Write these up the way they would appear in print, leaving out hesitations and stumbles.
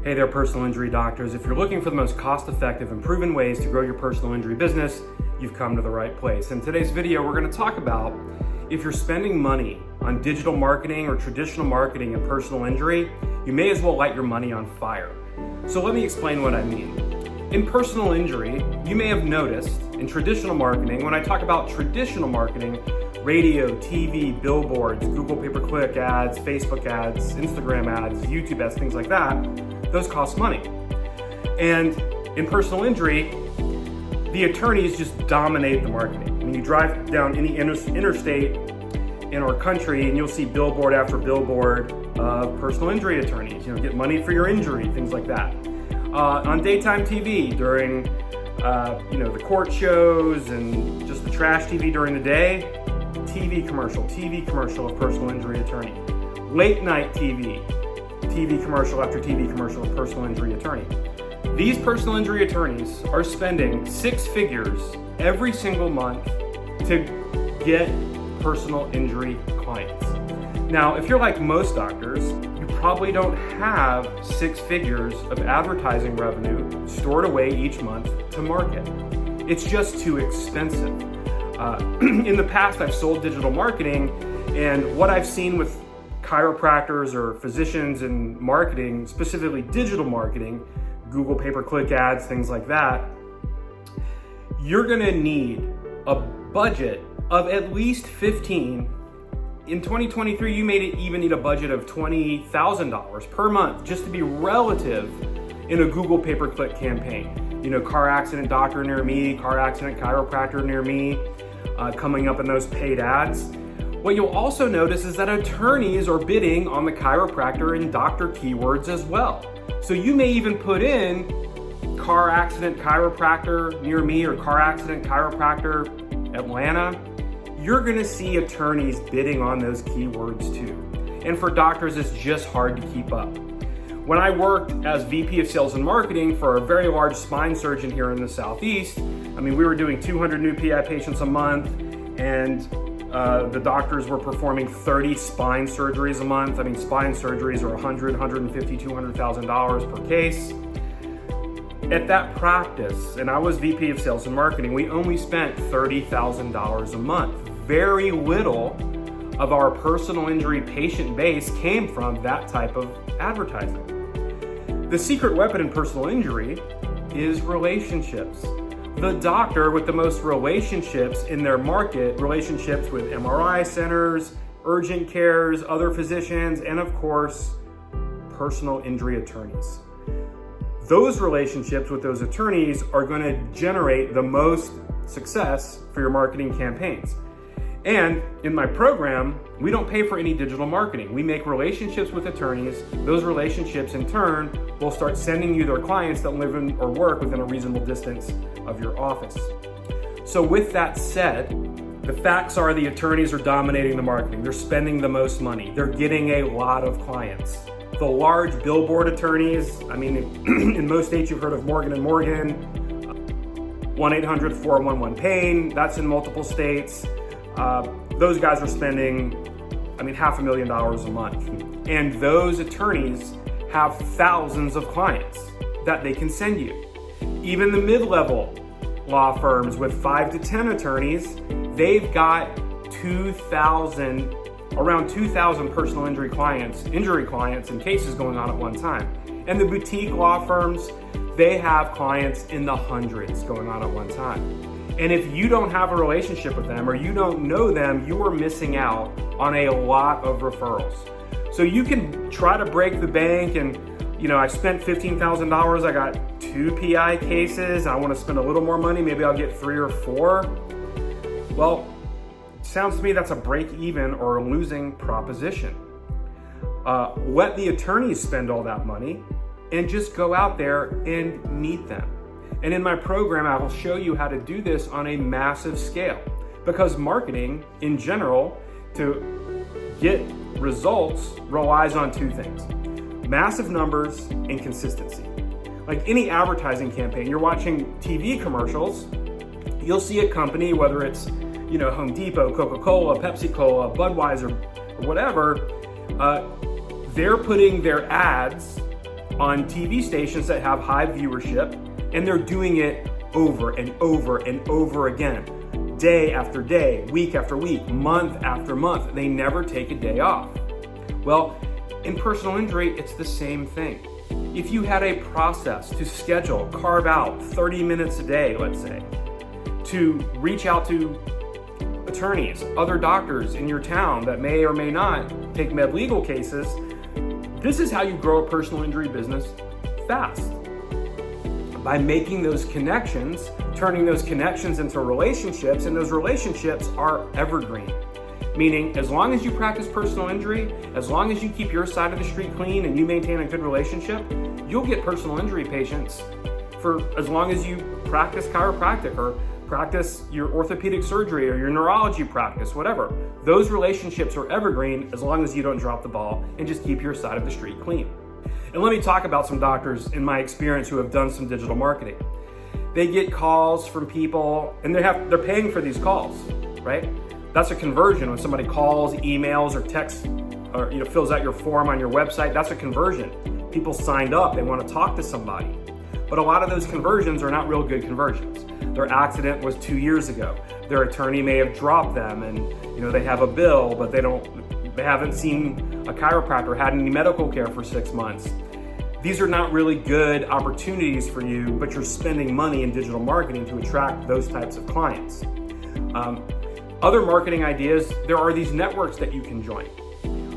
Hey there, personal injury doctors. If you're looking for the most cost-effective and proven ways to grow your personal injury business, you've come to the right place. In today's video, we're going to talk about if you're spending money on digital marketing or traditional marketing in personal injury, you may as well light your money on fire. So let me explain what I mean. In personal injury, you may have noticed in traditional marketing, when I talk about traditional marketing, radio, TV, billboards, Google pay-per-click ads, Facebook ads, Instagram ads, YouTube ads, things like that, those cost money. And in personal injury, the attorneys just dominate the marketing. When you drive down any interstate in our country and you'll see billboard after billboard of personal injury attorneys, get money for your injury, things like that. On daytime TV during the court shows and just the trash TV during the day, TV commercial of personal injury attorney. Late night TV commercial after TV commercial of personal injury attorney. These personal injury attorneys are spending six figures every single month to get personal injury clients. Now, if you're like most doctors, you probably don't have six figures of advertising revenue stored away each month to market. It's just too expensive. In the past, I've sold digital marketing, and what I've seen with chiropractors or physicians in marketing, specifically digital marketing, Google pay-per-click ads, things like that, you're gonna need a budget of at least 15. In 2023, you may even need a budget of $20,000 per month just to be relative in a Google pay-per-click campaign. Car accident doctor near me, car accident chiropractor near me, coming up in those paid ads. What you'll also notice is that attorneys are bidding on the chiropractor and doctor keywords as well. So you may even put in car accident chiropractor near me or car accident chiropractor Atlanta. You're gonna see attorneys bidding on those keywords too. And for doctors, it's just hard to keep up. When I worked as VP of Sales and Marketing for a very large spine surgeon here in the Southeast, we were doing 200 new PI patients a month, and the doctors were performing 30 spine surgeries a month. Spine surgeries are $100,000, $150,000, $200,000 per case. At that practice, and I was VP of Sales and Marketing, we only spent $30,000 a month. Very little of our personal injury patient base came from that type of advertising. The secret weapon in personal injury is relationships. The doctor with the most relationships in their market, relationships with MRI centers, urgent cares, other physicians, and of course, personal injury attorneys. Those relationships with those attorneys are going to generate the most success for your marketing campaigns. And in my program, we don't pay for any digital marketing. We make relationships with attorneys. Those relationships in turn will start sending you their clients that live in or work within a reasonable distance of your office. So with that said, the facts are the attorneys are dominating the marketing. They're spending the most money. They're getting a lot of clients. The large billboard attorneys, in most states you've heard of Morgan & Morgan, 1-800-411-PAIN, that's in multiple states. Those guys are spending, $500,000 a month. And those attorneys have thousands of clients that they can send you. Even the mid-level law firms with 5 to 10 attorneys, they've got around 2,000 personal injury clients and cases going on at one time. And the boutique law firms, they have clients in the hundreds going on at one time. And if you don't have a relationship with them or you don't know them, you are missing out on a lot of referrals. So you can try to break the bank and, I spent $15,000, I got 2 PI cases, I want to spend a little more money, maybe I'll get 3 or 4. Well, sounds to me that's a break even or a losing proposition. Let the attorneys spend all that money and just go out there and meet them. And in my program, I will show you how to do this on a massive scale, because marketing in general to get results relies on 2 things: massive numbers and consistency. Like any advertising campaign, you're watching TV commercials, you'll see a company, whether it's Home Depot, Coca-Cola, Pepsi-Cola, Budweiser, or whatever, they're putting their ads on TV stations that have high viewership, and they're doing it over and over and over again, day after day, week after week, month after month. They never take a day off. Well, in personal injury, it's the same thing. If you had a process to schedule, carve out 30 minutes a day, let's say, to reach out to attorneys, other doctors in your town that may or may not take med legal cases, this is how you grow a personal injury business fast. By making those connections, turning those connections into relationships, and those relationships are evergreen. Meaning, as long as you practice personal injury, as long as you keep your side of the street clean and you maintain a good relationship, you'll get personal injury patients for as long as you practice chiropractic or practice your orthopedic surgery or your neurology practice, whatever. Those relationships are evergreen as long as you don't drop the ball and just keep your side of the street clean. And let me talk about some doctors in my experience who have done some digital marketing. They get calls from people and they're paying for these calls, right? That's a conversion. When somebody calls, emails, or texts, or fills out your form on your website, that's a conversion. People signed up, they want to talk to somebody. But a lot of those conversions are not real good conversions. Their accident was 2 years ago. Their attorney may have dropped them and they have a bill, but they haven't seen a chiropractor, had any medical care for 6 months. These are not really good opportunities for you, but you're spending money in digital marketing to attract those types of clients. Other marketing ideas, there are these networks that you can join.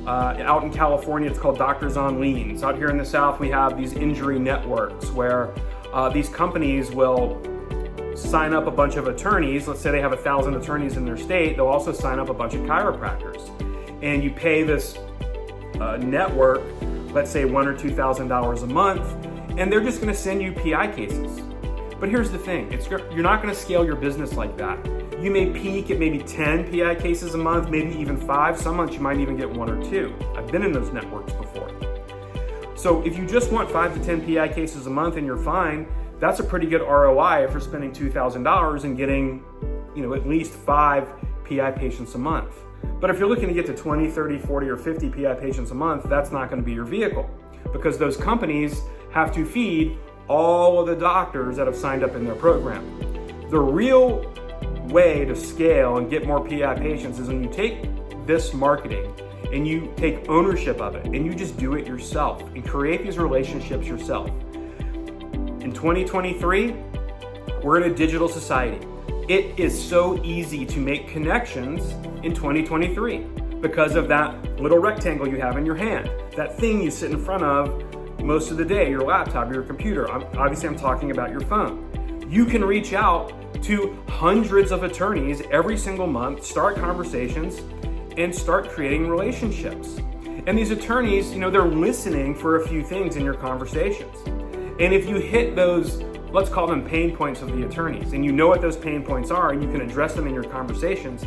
Out in California, it's called Doctors on Liens. Out here in the South, we have these injury networks where these companies will sign up a bunch of attorneys. Let's say they have 1,000 attorneys in their state. They'll also sign up a bunch of chiropractors. And you pay this network, let's say $1,000 or $2,000 a month, and they're just gonna send you PI cases. But here's the thing, you're not gonna scale your business like that. You may peak at maybe 10 PI cases a month, maybe even 5. Some months you might even get 1 or 2. I've been in those networks before. So if you just want 5 to 10 PI cases a month and you're fine, that's a pretty good ROI if you're spending $2,000 and getting at least 5 PI patients a month. But if you're looking to get to 20, 30, 40, or 50 PI patients a month, that's not gonna be your vehicle because those companies have to feed all of the doctors that have signed up in their program. The real way to scale and get more PI patients is when you take this marketing and you take ownership of it and you just do it yourself and create these relationships yourself. In 2023, we're in a digital society. It is so easy to make connections in 2023 because of that little rectangle you have in your hand, that thing you sit in front of most of the day, your laptop, your computer. Obviously, I'm talking about your phone. You can reach out to hundreds of attorneys every single month, start conversations, and start creating relationships. And these attorneys, they're listening for a few things in your conversations. And if you hit those, let's call them pain points of the attorneys, and you know what those pain points are, and you can address them in your conversations,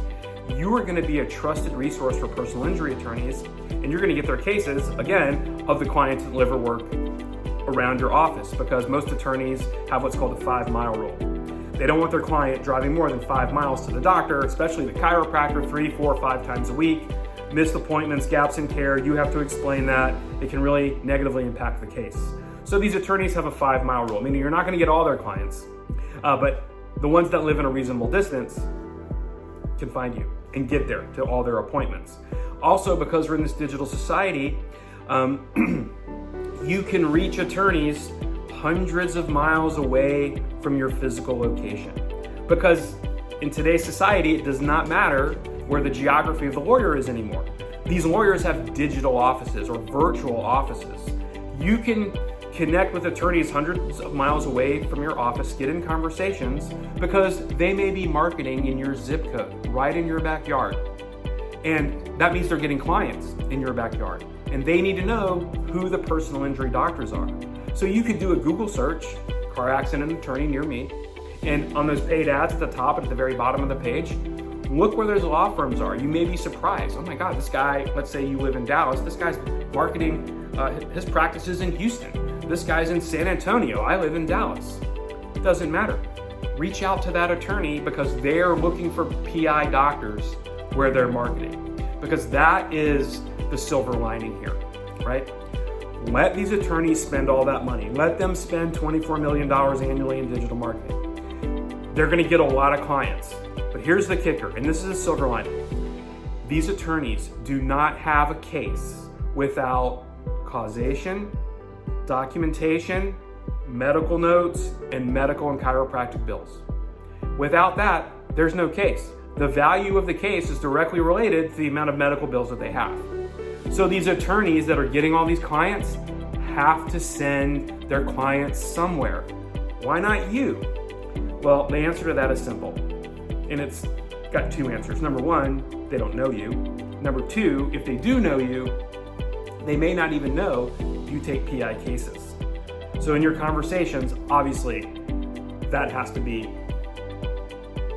you are going to be a trusted resource for personal injury attorneys, and you're going to get their cases, again, of the clients that live or work around your office, because most attorneys have what's called the 5-mile rule. They don't want their client driving more than 5 miles to the doctor, especially the chiropractor 3, 4, 5 times a week. Missed appointments, gaps in care, you have to explain that. It can really negatively impact the case. So these attorneys have a 5-mile rule, meaning you're not going to get all their clients, but the ones that live in a reasonable distance can find you and get there to all their appointments. Also, because we're in this digital society, you can reach attorneys hundreds of miles away from your physical location. Because in today's society, it does not matter where the geography of the lawyer is anymore. These lawyers have digital offices or virtual offices. You can connect with attorneys hundreds of miles away from your office, get in conversations, because they may be marketing in your zip code, right in your backyard. And that means they're getting clients in your backyard. And they need to know who the personal injury doctors are. So you could do a Google search, car accident attorney near me, and on those paid ads at the top and at the very bottom of the page, look where those law firms are. You may be surprised. Oh my God, this guy, let's say you live in Dallas, this guy's marketing his practices in Houston. This guy's in San Antonio. I live in Dallas. It doesn't matter. Reach out to that attorney because they're looking for PI doctors where they're marketing. Because that is the silver lining here, right? Let these attorneys spend all that money. Let them spend $24 million annually in digital marketing. They're gonna get a lot of clients. But here's the kicker, and this is a silver lining. These attorneys do not have a case without causation, documentation, medical notes, and medical and chiropractic bills. Without that, there's no case. The value of the case is directly related to the amount of medical bills that they have. So these attorneys that are getting all these clients have to send their clients somewhere. Why not you? Well, the answer to that is simple. And it's got two answers. Number one, they don't know you. Number two, if they do know you, they may not even know you take PI cases. So in your conversations, obviously, that has to be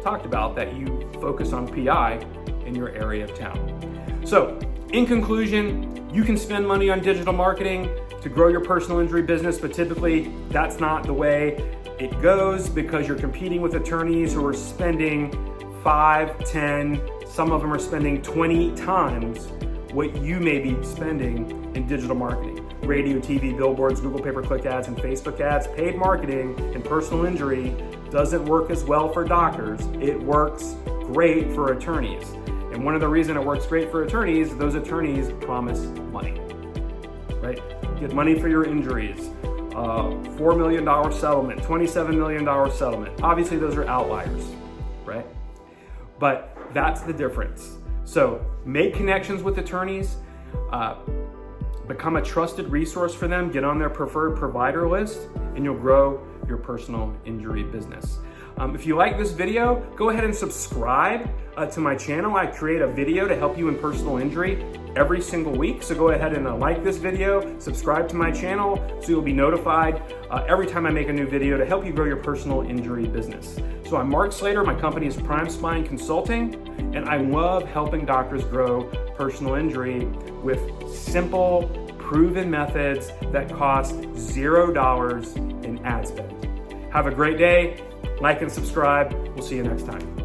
talked about, that you focus on PI in your area of town. So in conclusion, you can spend money on digital marketing to grow your personal injury business, but typically that's not the way it goes, because you're competing with attorneys who are spending 5, 10, some of them are spending 20 times what you may be spending in digital marketing. Radio, TV, billboards, Google pay-per-click ads, and Facebook ads. Paid marketing in personal injury doesn't work as well for doctors. It works great for attorneys. And one of the reasons it works great for attorneys, those attorneys promise money, right? Get money for your injuries. $4 million settlement, $27 million settlement. Obviously those are outliers, right? But that's the difference. So make connections with attorneys, become a trusted resource for them, get on their preferred provider list, and you'll grow your personal injury business. If you like this video, go ahead and subscribe to my channel. I create a video to help you in personal injury every single week. So go ahead and like this video, subscribe to my channel so you'll be notified every time I make a new video to help you grow your personal injury business. So I'm Mark Slater, my company is Prime Spine Consulting, and I love helping doctors grow personal injury with simple, proven methods that cost $0 in ad spend. Have a great day. Like and subscribe. We'll see you next time.